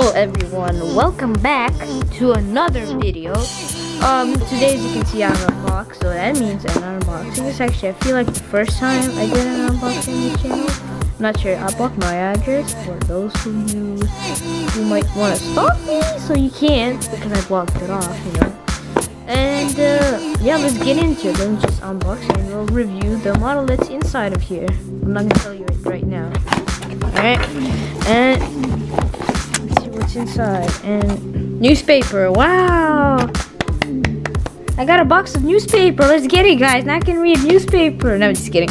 Hello everyone, welcome back to another video. Today as you can see I unboxed, so that means an unboxing. It's actually, I feel like the first time I did an unboxing on the channel. I'm not sure, I blocked my address for those of you who might want to stalk me, so you can't because I blocked it off, you know. And yeah, let's get into it. Let me just unbox it and we'll review the model that's inside of here. I'm not gonna tell you it right now. Alright, and let's see what's inside. And newspaper, wow! I got a box of newspaper. Let's get it, guys. Now I can read newspaper. No, I'm just kidding.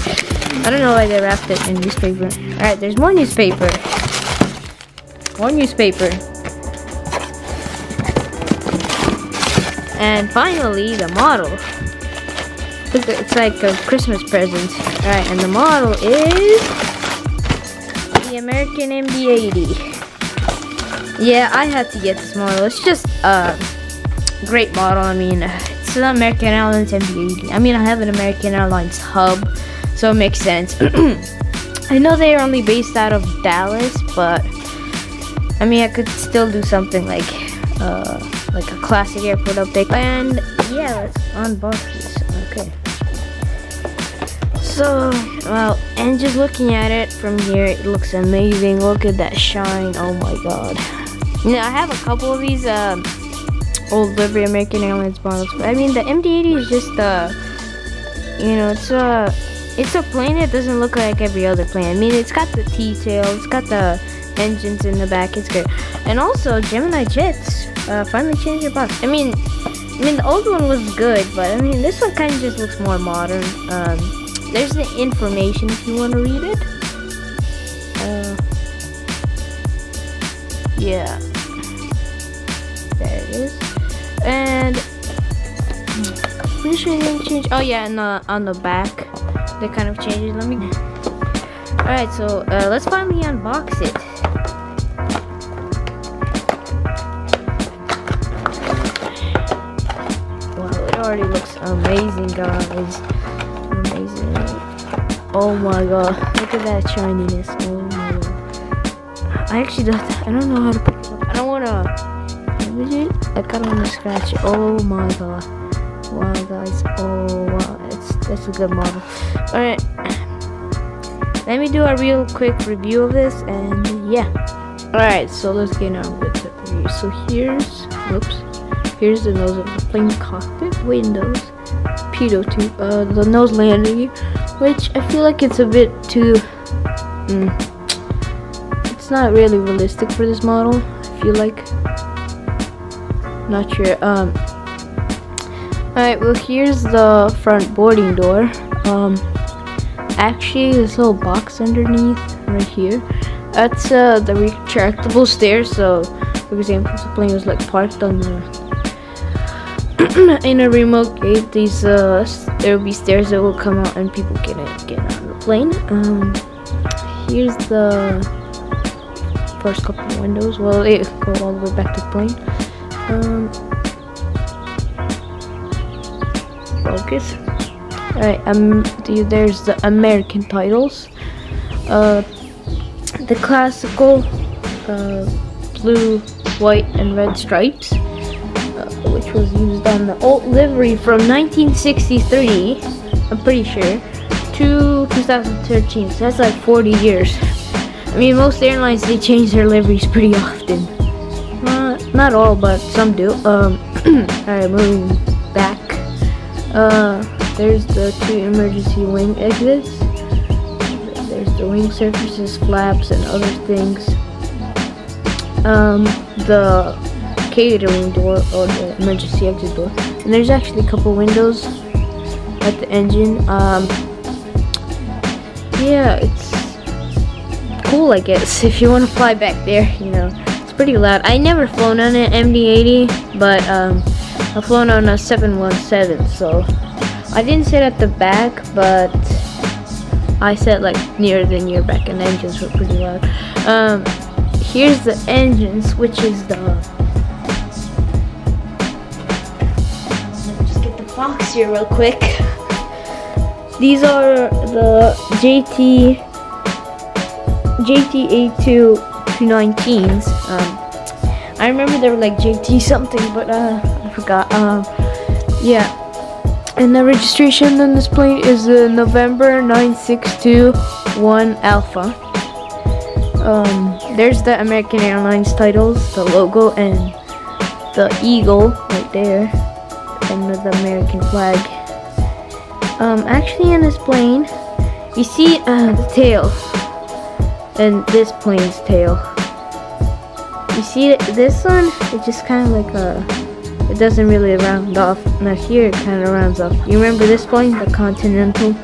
I don't know why they wrapped it in newspaper. Alright, there's more newspaper. More newspaper. And finally, the model. It's like a Christmas present. Alright, and the model is the American MD-80. Yeah, I had to get this model. It's just a great model. I mean, it's an American Airlines MD-80. I mean, I have an American Airlines hub, so it makes sense. I know they are only based out of Dallas, but I mean, I could still do something like a classic airport update. And yeah, let's unbox this. Okay. So, well, and just looking at it from here, it looks amazing. Look at that shine. Oh my god. Now, I have a couple of these old livery American Airlines models. But I mean, the MD-80 is just you know, it's a plane that doesn't look like every other plane. I mean, it's got the T-tail, it's got the engines in the back. It's good. And also, Gemini jets finally changed their box. I mean, the old one was good, but I mean, this one kind of just looks more modern. There's the information if you want to read it. Yeah, there it is. And pretty sure they didn't change. Oh yeah, and on the back, they kind of changes. Let me. All right, so let's finally unbox it. Wow, it already looks amazing, guys. Amazing. Oh my god, look at that shininess. Oh my god. I actually don't know how to pick it up. I don't want to damage it. I kind of want to scratch it. Oh my god. Wow, guys. Oh wow, that's a good model. Alright, let me do a real quick review of this, and yeah. Alright, so let's get on with the review. So here's the nose of the plane cockpit, windows, pitot tube, the nose landing, which I feel like it's a bit too, it's not really realistic for this model, I feel like. Not sure. Alright, well, here's the front boarding door. Actually, this little box underneath, right here, that's the retractable stairs. So, for example, if the plane was like parked on the in a remote gate, these there will be stairs that will come out and people can get on the plane. Here's the first couple of windows. Well, it go all the way back to the plane. Focus. Alright, there's the American titles. The classical blue, white, and red stripes, which was used on the old livery from 1963, I'm pretty sure, to 2013. So that's like 40 years. I mean, most airlines, they change their liveries pretty often. Not all, but some do. Alright, moving back. There's the two emergency wing exits. There's the wing surfaces, flaps, and other things. The catering door, or the emergency exit door. And there's actually a couple windows at the engine. Yeah, it's cool, I guess, if you want to fly back there, you know. It's pretty loud. I never flown on an MD-80, but I've flown on a 717, so I didn't sit at the back, but I sat like near the back, and the engines were pretty loud. Here's the engines, which is the, let me just get the box here real quick. These are the JTA2 219s. I remember they were like JT something, but I forgot. Yeah. And the registration on this plane is November 9621 Alpha. There's the American Airlines titles, the logo, and the eagle right there, and the American flag. Actually, in this plane, you see the tail, and this plane's tail. You see this one? It just kind of like it doesn't really round off. Now here it kind of rounds off. You remember this plane, the Continental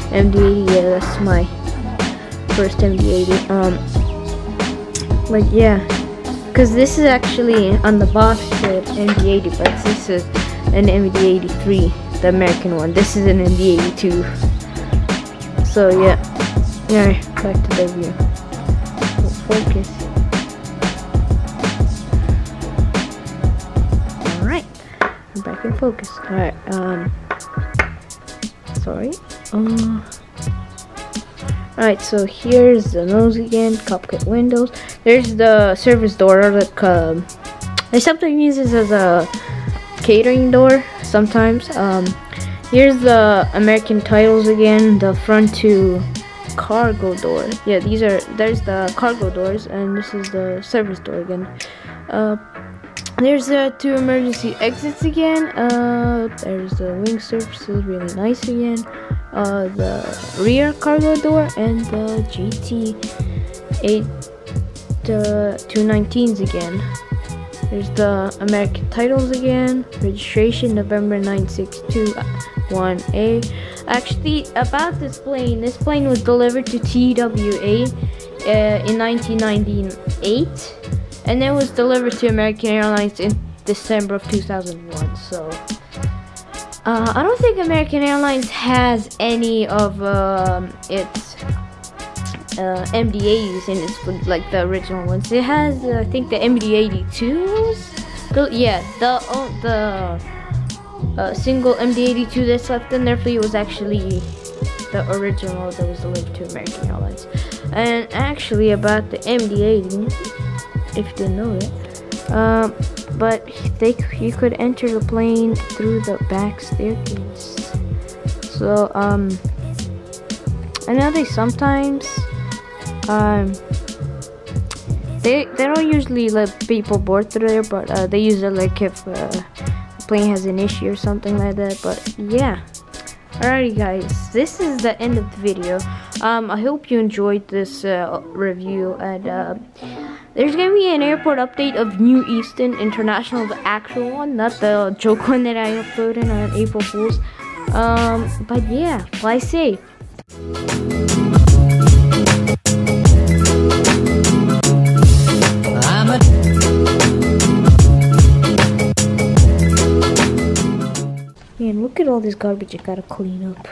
MD-80? Yeah, that's my first MD-80. Like yeah, because this is actually on the box said MD-80, but this is an MD-83, the American one. This is an MD-82. So yeah, back to the view. Focus. All right, I'm back in focus. All right. Sorry. Alright, so here's the nose again, cockpit windows. There's the service door, like they sometimes use this as a catering door. Sometimes. Here's the American titles again. The front two cargo door. Yeah, there's the cargo doors, and this is the service door again. There's the two emergency exits again. There's the wing surfaces, really nice again. The rear cargo door and the GT219s again. There's the American titles again. Registration November 9621A. Actually, about this plane was delivered to TWA in 1998, and it was delivered to American Airlines in December of 2001. So I don't think American Airlines has any of its MD-80s in its fleet, like the original ones. It has, I think, the MD-82s. The single MD-82 that's left in their fleet was actually the original that was delivered to American Airlines. And actually, about the MD-80, if you didn't know it, but you could enter the plane through the back staircase. So I know they sometimes they don't usually let people board through there, but they use it like if the plane has an issue or something like that. But yeah, alrighty guys, this is the end of the video. I hope you enjoyed this review, and there's gonna be an airport update of New Easton International, the actual one, not the joke one that I uploaded on April Fools. But yeah, fly safe. Man, look at all this garbage I gotta clean up.